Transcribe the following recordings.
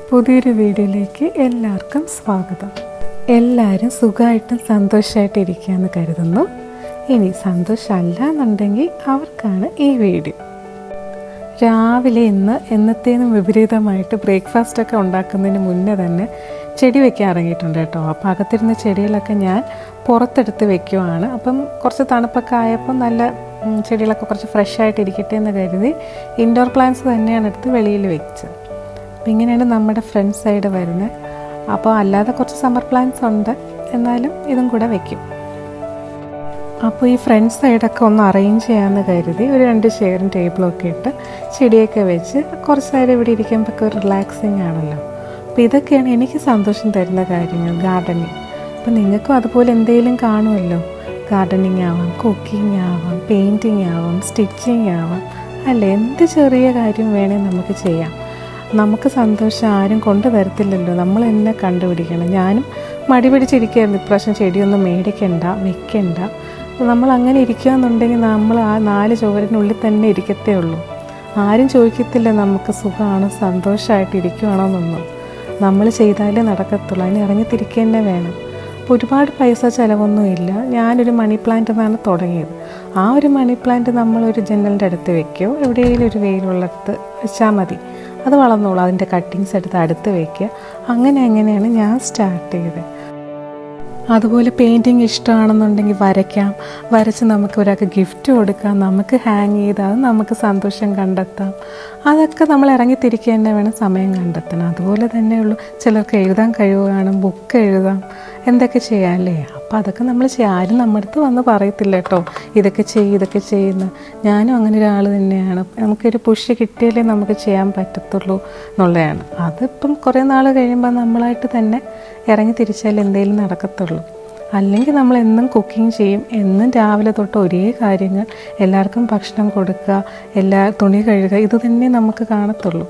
പുതിയൊരു വീഡിയോയിലേക്ക് എല്ലാവർക്കും സ്വാഗതം. എല്ലാവരും സുഖമായിട്ടും സന്തോഷമായിട്ട് ഇരിക്കുകയെന്ന് കരുതുന്നു. ഇനി സന്തോഷമല്ല എന്നുണ്ടെങ്കിൽ അവർക്കാണ് ഈ വീഡിയോ. രാവിലെ എന്നത്തേനും വിപരീതമായിട്ട് ബ്രേക്ക്ഫാസ്റ്റൊക്കെ ഉണ്ടാക്കുന്നതിന് മുന്നേ തന്നെ ചെടി വെക്കാൻ ഇറങ്ങിയിട്ടുണ്ട് കേട്ടോ. അപ്പോൾ അകത്തിരുന്ന ചെടികളൊക്കെ ഞാൻ പുറത്തെടുത്ത് വെക്കുവാണ്. അപ്പം കുറച്ച് തണുപ്പൊക്കെ ആയപ്പോൾ നല്ല ചെടികളൊക്കെ കുറച്ച് ഫ്രഷായിട്ട് ഇരിക്കട്ടെ എന്ന് കരുതി ഇൻഡോർ പ്ലാന്റ്സ് തന്നെയാണ് എടുത്ത് വെളിയിൽ വെച്ചത്. അപ്പോൾ ഇങ്ങനെയാണ് നമ്മുടെ ഫ്രണ്ട് സൈഡ് വരുന്നത്. അപ്പോൾ അല്ലാതെ കുറച്ച് സമ്മർ പ്ലാന്റ്സ് ഉണ്ട്, എന്നാലും ഇതും കൂടെ വെക്കും. അപ്പോൾ ഈ ഫ്രണ്ട് സൈഡൊക്കെ ഒന്ന് അറേഞ്ച് ചെയ്യാമെന്ന് കരുതി ഒരു 2 ചെയറും ടേബിളും ഒക്കെ ഇട്ട് ചെടിയൊക്കെ വെച്ച് കുറച്ച് നേരം ഇവിടെ ഇരിക്കുമ്പോഴൊക്കെ ഒരു റിലാക്സിങ് ആണല്ലോ. അപ്പോൾ ഇതൊക്കെയാണ് എനിക്ക് സന്തോഷം തരുന്ന കാര്യങ്ങൾ, ഗാർഡനിങ്. അപ്പോൾ നിങ്ങൾക്കും അതുപോലെ എന്തെങ്കിലും കാണുമല്ലോ. ഗാർഡനിങ് ആവാം, കുക്കിംഗ് ആവാം, പെയിൻറ്റിങ് ആവാം, സ്റ്റിച്ചിങ് ആവാം, അല്ലേ, എന്ത് ചെറിയ കാര്യം വേണേൽ നമുക്ക് ചെയ്യാം. നമുക്ക് സന്തോഷം ആരും കൊണ്ടു തരത്തില്ലല്ലോ, നമ്മൾ തന്നെ കണ്ടുപിടിക്കണം. ഞാനും മടി പിടിച്ചിരിക്കുകയായിരുന്നു ഇപ്രാവശ്യം ചെടിയൊന്നും മേടിക്കണ്ട, വെക്കണ്ട. നമ്മൾ അങ്ങനെ ഇരിക്കുക എന്നുണ്ടെങ്കിൽ നമ്മൾ ആ 4 ചുവരിനുള്ളിൽ തന്നെ ഇരിക്കത്തേ ഉള്ളൂ. ആരും ചോദിക്കത്തില്ല നമുക്ക് സുഖമാണോ സന്തോഷമായിട്ട് ഇരിക്കുകയാണോ എന്നൊന്നും. നമ്മൾ ചെയ്താലേ നടക്കത്തുള്ളൂ, അതിന് ഇറങ്ങിത്തിരിക്കുക തന്നെ വേണം. അപ്പോൾ ഒരുപാട് പൈസ ചിലവൊന്നുമില്ല. ഞാനൊരു മണി പ്ലാന്റ് എന്നാണ് തുടങ്ങിയത്. ആ ഒരു മണി പ്ലാന്റ് നമ്മളൊരു ജനലിൻ്റെ അടുത്ത് വെക്കുകയോ എവിടെയെങ്കിലും ഒരു വെയിലുള്ളിടത്ത് വെച്ചാൽ മതി, അത് വളർന്നോളൂ. അതിൻ്റെ കട്ടിങ്സ് എടുത്ത് അടുത്ത് വയ്ക്കുക. അങ്ങനെയാണ് ഞാൻ സ്റ്റാർട്ട് ചെയ്തത്. അതുപോലെ പെയിൻറ്റിങ് ഇഷ്ടമാണെന്നുണ്ടെങ്കിൽ വരച്ച് നമുക്ക് ഒരാൾക്ക് ഗിഫ്റ്റ് കൊടുക്കാം, നമുക്ക് ഹാങ് ചെയ്ത് അത് നമുക്ക് സന്തോഷം കണ്ടെത്താം. അതൊക്കെ നമ്മൾ ഇറങ്ങിത്തിരിക്കുക തന്നെ വേണം, സമയം കണ്ടെത്തണം. അതുപോലെ തന്നെയുള്ളൂ. ചിലർക്ക് എഴുതാൻ കഴിവ് കാണും, ബുക്ക് എഴുതാം, എന്തൊക്കെ ചെയ്യാം അല്ലേ. അപ്പോൾ അതൊക്കെ നമ്മൾ ചെയ്യാം. ആരും നമ്മുടെ അടുത്ത് വന്ന് പറയത്തില്ല കേട്ടോ, ഇതൊക്കെ ചെയ്യുന്ന. ഞാനും അങ്ങനെ ഒരാൾ തന്നെയാണ്. നമുക്കൊരു പുഷ് കിട്ടിയാലേ നമുക്ക് ചെയ്യാൻ പറ്റത്തുള്ളൂ എന്നുള്ളതാണ്. അതിപ്പം കുറേ നാൾ കഴിയുമ്പോൾ നമ്മളായിട്ട് തന്നെ ഇറങ്ങി തിരിച്ചാൽ എന്തെങ്കിലും നടക്കത്തുള്ളൂ. അല്ലെങ്കിൽ നമ്മൾ എന്നും കുക്കിംഗ് ചെയ്യും, എന്നും രാവിലെ തൊട്ട് ഒരേ കാര്യങ്ങൾ, എല്ലാവർക്കും ഭക്ഷണം കൊടുക്കുക, തുണി കഴുകുക, ഇത് തന്നെ നമുക്ക് കാണത്തുള്ളൂ.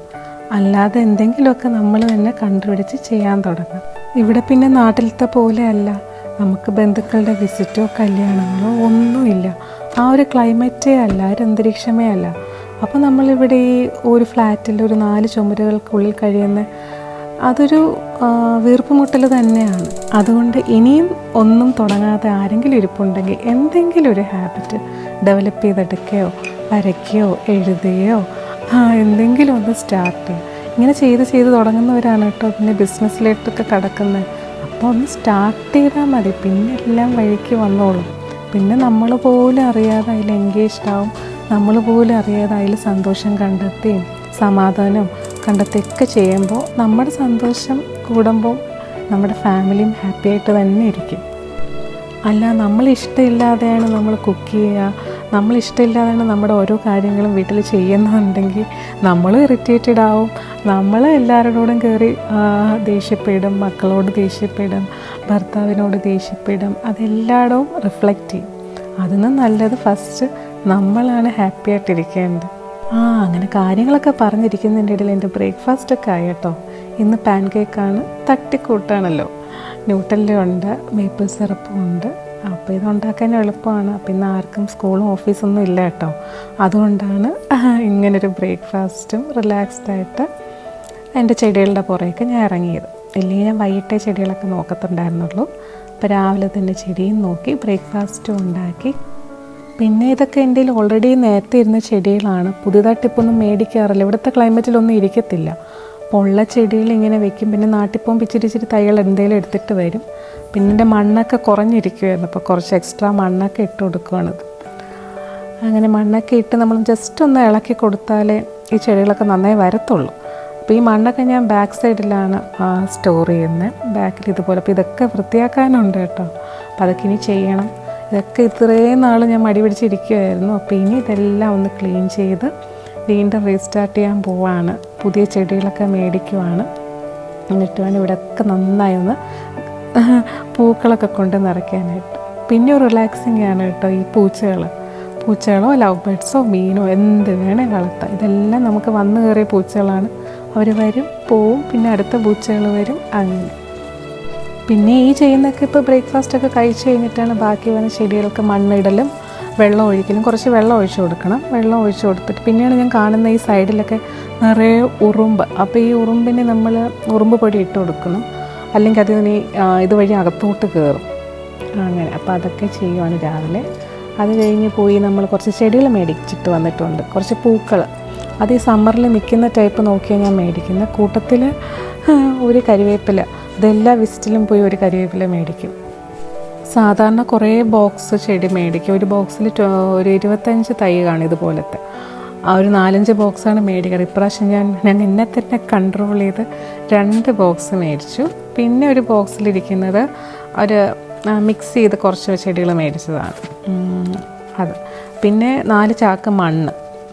അല്ലാതെ എന്തെങ്കിലുമൊക്കെ നമ്മൾ തന്നെ കണ്ടുപിടിച്ച് ചെയ്യാൻ തുടങ്ങും. ഇവിടെ പിന്നെ നാട്ടിലത്തെ പോലെ അല്ല, നമുക്ക് ബന്ധുക്കളുടെ വിസിറ്റോ കല്യാണങ്ങളോ ഒന്നുമില്ല. ആ ഒരു ക്ലൈമറ്റേ അല്ല, ഒരു അന്തരീക്ഷമേ അല്ല. അപ്പോൾ നമ്മളിവിടെ ഈ ഒരു ഫ്ലാറ്റിൽ ഒരു 4 ചുമരുകൾക്കുള്ളിൽ കഴിയുന്ന അതൊരു വീർപ്പുമുട്ടൽ തന്നെയാണ്. അതുകൊണ്ട് ഇനിയും ഒന്നും തുടങ്ങാതെ ആരെങ്കിലും ഇരിപ്പുണ്ടെങ്കിൽ എന്തെങ്കിലും ഒരു ഹാബിറ്റ് ഡെവലപ്പ് ചെയ്തെടുക്കുകയോ വരയ്ക്കുകയോ എഴുതുകയോ എന്തെങ്കിലും ഒന്ന് സ്റ്റാർട്ട് ചെയ്യും. ഇങ്ങനെ ചെയ്ത് തുടങ്ങുന്നവരാണ് കേട്ടോ പിന്നെ ബിസിനസ്സിലേക്കൊക്കെ കടക്കുന്നത്. അപ്പോൾ ഒന്ന് സ്റ്റാർട്ട് ചെയ്താൽ മതി, പിന്നെ എല്ലാം വഴിക്ക് വന്നോളും. പിന്നെ നമ്മൾ പോലും അറിയാതെ അതിൽ എൻഗേജ്ഡ് ആവും, നമ്മൾ പോലും അറിയാതെ അതിൽ സന്തോഷം കണ്ടെത്തുകയും സമാധാനവും കണ്ടെത്തുകയൊക്കെ ചെയ്യുമ്പോൾ നമ്മുടെ സന്തോഷം കൂടുമ്പോൾ നമ്മുടെ ഫാമിലിയും ഹാപ്പി ആയിട്ട് തന്നെ ഇരിക്കും. അല്ല, നമ്മളിഷ്ടമില്ലാതെയാണ് നമ്മൾ കുക്ക് ചെയ്യുക, നമ്മളിഷ്ടമില്ലാതെയാണ് നമ്മുടെ ഓരോ കാര്യങ്ങളും വീട്ടിൽ ചെയ്യുന്നുണ്ടെങ്കിൽ നമ്മളും ഇറിറ്റേറ്റഡ് ആവും. നമ്മൾ എല്ലാവരോടും കയറി ദേഷ്യപ്പെടും, മക്കളോട് ദേഷ്യപ്പെടും, ഭർത്താവിനോട് ദേഷ്യപ്പെടും. അതെല്ലായിടവും റിഫ്ലക്റ്റ് ചെയ്യും. അതിന് നല്ലത് ഫസ്റ്റ് നമ്മളാണ് ഹാപ്പി ആയിട്ടിരിക്കേണ്ടത്. അങ്ങനെ കാര്യങ്ങളൊക്കെ പറഞ്ഞിരിക്കുന്നതിൻ്റെ ഇടയിൽ എൻ്റെ ബ്രേക്ക്ഫാസ്റ്റൊക്കെ ആയി കേട്ടോ. ഇന്ന് പാൻ കേക്കാണ്, തട്ടിക്കൂട്ടാണല്ലോ. ന്യൂട്ടല്ലുണ്ട്, മേപ്പിൾ സിറപ്പും ഉണ്ട്. അപ്പോൾ ഇതുണ്ടാക്കാൻ എളുപ്പമാണ്. അപ്പോൾ ഇന്ന് ആർക്കും സ്കൂളും ഓഫീസൊന്നും ഇല്ല കേട്ടോ. അതുകൊണ്ടാണ് ഇങ്ങനൊരു ബ്രേക്ക്ഫാസ്റ്റും റിലാക്സ്ഡായിട്ട് എൻ്റെ ചെടികളുടെ പുറകേക്ക് ഞാൻ ഇറങ്ങിയത്. ഇല്ലെങ്കിൽ ഞാൻ വൈകിട്ടേ ചെടികളൊക്കെ നോക്കത്തുണ്ടായിരുന്നുള്ളൂ. അപ്പോൾ രാവിലെ തന്നെ ചെടിയും നോക്കി ബ്രേക്ക്ഫാസ്റ്റും ഉണ്ടാക്കി. പിന്നെ ഇതൊക്കെ എൻ്റെ കയ്യിൽ ഓൾറെഡി നേരത്തെ ഇരുന്ന ചെടികളാണ്, പുതിയതായിട്ടിപ്പൊന്നും മേടിക്കാറില്ല. ഇവിടുത്തെ ക്ലൈമറ്റിലൊന്നും ഇരിക്കത്തില്ല. അപ്പോൾ ഉള്ള ചെടികൾ ഇങ്ങനെ വെക്കും. പിന്നെ നാട്ടിപ്പം ഇച്ചിരി തൈകൾ എന്തെങ്കിലും എടുത്തിട്ട് വരും. പിന്നെ എൻ്റെ മണ്ണൊക്കെ കുറഞ്ഞിരിക്കുമായിരുന്നു, അപ്പോൾ കുറച്ച് എക്സ്ട്രാ മണ്ണൊക്കെ ഇട്ട് കൊടുക്കുകയാണിത്. അങ്ങനെ മണ്ണൊക്കെ ഇട്ട് നമ്മൾ ജസ്റ്റ് ഒന്ന് ഇളക്കി കൊടുത്താലേ ഈ ചെടികളൊക്കെ നന്നായി വരത്തുള്ളൂ. അപ്പോൾ ഈ മണ്ണൊക്കെ ഞാൻ ബാക്ക് സൈഡിലാണ് സ്റ്റോർ ചെയ്യുന്നത്, ബാക്കിൽ ഇതുപോലെ. അപ്പോൾ ഇതൊക്കെ വൃത്തിയാക്കാനുണ്ട് കേട്ടോ. അപ്പോൾ അതൊക്കെ ഇനി ചെയ്യണം. ഇതൊക്കെ ഇത്രയും നാൾ ഞാൻ മടി പിടിച്ചിരിക്കുമായിരുന്നു. അപ്പോൾ ഇനി ഇതെല്ലാം ഒന്ന് ക്ലീൻ ചെയ്ത് വീണ്ടും റീസ്റ്റാർട്ട് ചെയ്യാൻ പോവാണ്. പുതിയ ചെടികളൊക്കെ മേടിക്കുവാണ്. എന്നിട്ട് വേണം ഇവിടെയൊക്കെ നന്നായി ഒന്ന് പൂക്കളൊക്കെ കൊണ്ട് നിറയ്ക്കാനായിട്ട്. പിന്നെ ഒരു റിലാക്സിങ് ആണ് കേട്ടോ ഈ പൂച്ചകളോ ലവ് ബേർഡ്സോ മീനോ എന്ത് വേണേ വളർത്താം. ഇതെല്ലാം നമുക്ക് വന്നു കയറിയ പൂച്ചകളാണ്. അവർ വരും, പോവും, പിന്നെ അടുത്ത പൂച്ചകൾ വരും, അങ്ങനെ. പിന്നെ ഈ ചെയ്യുന്നതൊക്കെ ഇപ്പോൾ ബ്രേക്ക്ഫാസ്റ്റൊക്കെ കഴിച്ച് കഴിഞ്ഞിട്ടാണ് ബാക്കി വന്ന ചെടികൾക്ക് മണ്ണിടലും വെള്ളം ഒഴിക്കലും കുറച്ച് വെള്ളം ഒഴിച്ച് കൊടുക്കണം. വെള്ളം ഒഴിച്ച് കൊടുത്തിട്ട് പിന്നെയാണ് ഞാൻ കാണുന്ന ഈ സൈഡിലൊക്കെ നിറയെ ഉറുമ്പ്. അപ്പോൾ ഈ ഉറുമ്പിന് നമ്മൾ ഉറുമ്പ് പൊടി ഇട്ട് കൊടുക്കണം, അല്ലെങ്കിൽ അതിന് ഇതുവഴി അകത്തോട്ട് കയറും. അങ്ങനെ അപ്പോൾ അതൊക്കെ ചെയ്യുവാണ് രാവിലെ. അത് കഴിഞ്ഞ് പോയി നമ്മൾ കുറച്ച് ചെടികൾ മേടിച്ചിട്ട് വന്നിട്ടുണ്ട്, കുറച്ച് പൂക്കൾ. അത് ഈ സമ്മറിൽ നിൽക്കുന്ന ടൈപ്പ് നോക്കിയാണ് ഞാൻ മേടിക്കുന്നത്. കൂട്ടത്തിൽ ഒരു കരിവേപ്പില, അതെല്ലാ വിസിറ്റിലും പോയി ഒരു കരിവേപ്പില മേടിക്കും. സാധാരണ കുറേ ബോക്സ് ചെടി മേടിക്കും. ഒരു ബോക്സിൽ ഒരു 25 തൈ കാണും ഇതുപോലത്തെ. ആ ഒരു 4-5 ബോക്സാണ് മേടിക്കാറ്. ഇപ്രാവശ്യം ഞാൻ എന്നെ തന്നെ കൺട്രോൾ ചെയ്ത് 2 ബോക്സ് മേടിച്ചു. പിന്നെ ഒരു ബോക്സിലിരിക്കുന്നത് ഒരു മിക്സ് ചെയ്ത് കുറച്ച് ചെടികൾ മേടിച്ചതാണ് അത്. പിന്നെ 4 ചാക്ക്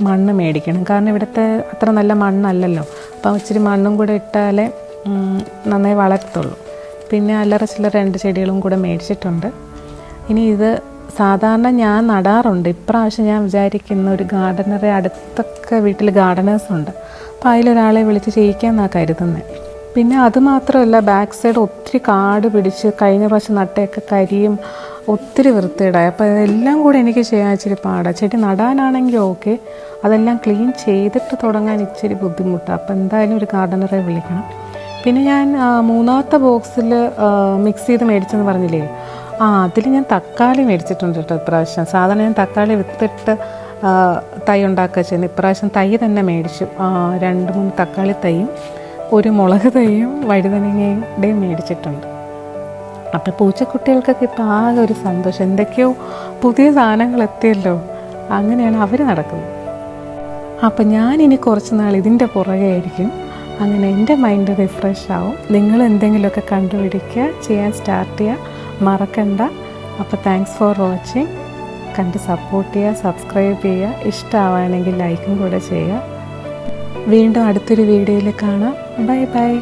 മണ്ണ് മേടിക്കണം, കാരണം ഇവിടുത്തെ അത്ര നല്ല മണ്ണല്ലല്ലോ. അപ്പം ഇച്ചിരി മണ്ണും കൂടെ ഇട്ടാലേ നന്നായി വളരത്തുള്ളൂ. പിന്നെ അല്ലറ ചില്ലറ 2 ചെടികളും കൂടെ മേടിച്ചിട്ടുണ്ട്. ഇനി ഇത് സാധാരണ ഞാൻ നടാറുണ്ട്. ഇപ്രാവശ്യം ഞാൻ വിചാരിക്കുന്ന ഒരു ഗാർഡനറെ, അടുത്തൊക്കെ വീട്ടിൽ ഗാർഡനേഴ്സുണ്ട്, അപ്പോൾ അതിലൊരാളെ വിളിച്ച് ചെയ്യിക്കാമെന്നാണ് കരുതുന്നത്. പിന്നെ അതുമാത്രമല്ല, ബാക്ക് സൈഡ് ഒത്തിരി കാട് പിടിച്ച് കഴിഞ്ഞ പ്രാവശ്യം നട്ടയൊക്കെ കരിയും ഒത്തിരി വൃത്തിയിടായി. അപ്പോൾ അതെല്ലാം കൂടെ എനിക്ക് ചെയ്യാൻ ഇച്ചിരി പാടാണ്. ചെടി നടാനാണെങ്കിൽ ഓക്കെ, അതെല്ലാം ക്ലീൻ ചെയ്തിട്ട് തുടങ്ങാൻ ഇച്ചിരി ബുദ്ധിമുട്ടാണ്. അപ്പോൾ എന്തായാലും ഒരു ഗാർഡനറെ വിളിക്കണം. പിന്നെ ഞാൻ 3ാമത്തെ ബോക്സിൽ മിക്സ് ചെയ്ത് മേടിച്ചെന്ന് പറഞ്ഞില്ലേ, അതിൽ ഞാൻ തക്കാളി മേടിച്ചിട്ടുണ്ട് കേട്ടോ ഇപ്രാവശ്യം. സാധാരണ ഞാൻ തക്കാളി വിത്തിട്ട് തൈ ഉണ്ടാക്കുക ചെയ്യുന്നത്. ഇപ്രാവശ്യം തൈ തന്നെ മേടിച്ചു. 2-3 തക്കാളി തൈയും ഒരു മുളക് തൈയും വഴുതനങ്ങയുടെയും മേടിച്ചിട്ടുണ്ട്. അപ്പോൾ പൂച്ചക്കുട്ടികൾക്കൊക്കെ ഇപ്പോൾ ആകെ ഒരു സന്തോഷം, എന്തൊക്കെയോ പുതിയ സാധനങ്ങൾ എത്തിയല്ലോ, അങ്ങനെയാണ് അവർ നടക്കുന്നത്. അപ്പം ഞാനിനി കുറച്ച് നാൾ ഇതിൻ്റെ പുറകെ ആയിരിക്കും. അങ്ങനെ എൻ്റെ മൈൻഡ് റിഫ്രഷ് ആവും. നിങ്ങൾ എന്തെങ്കിലുമൊക്കെ കണ്ടുപിടിക്കുക, ചെയ്യാൻ സ്റ്റാർട്ട് ചെയ്യുക, മറക്കണ്ട. അപ്പോൾ താങ്ക്സ് ഫോർ വാച്ചിങ്. കണ്ട് സപ്പോർട്ട് ചെയ്യുക, സബ്സ്ക്രൈബ് ചെയ്യുക, ഇഷ്ടമാവുകയാണെങ്കിൽ ലൈക്കും കൂടെ ചെയ്യുക. വീണ്ടും അടുത്തൊരു വീഡിയോയിൽ കാണാം. Bye bye.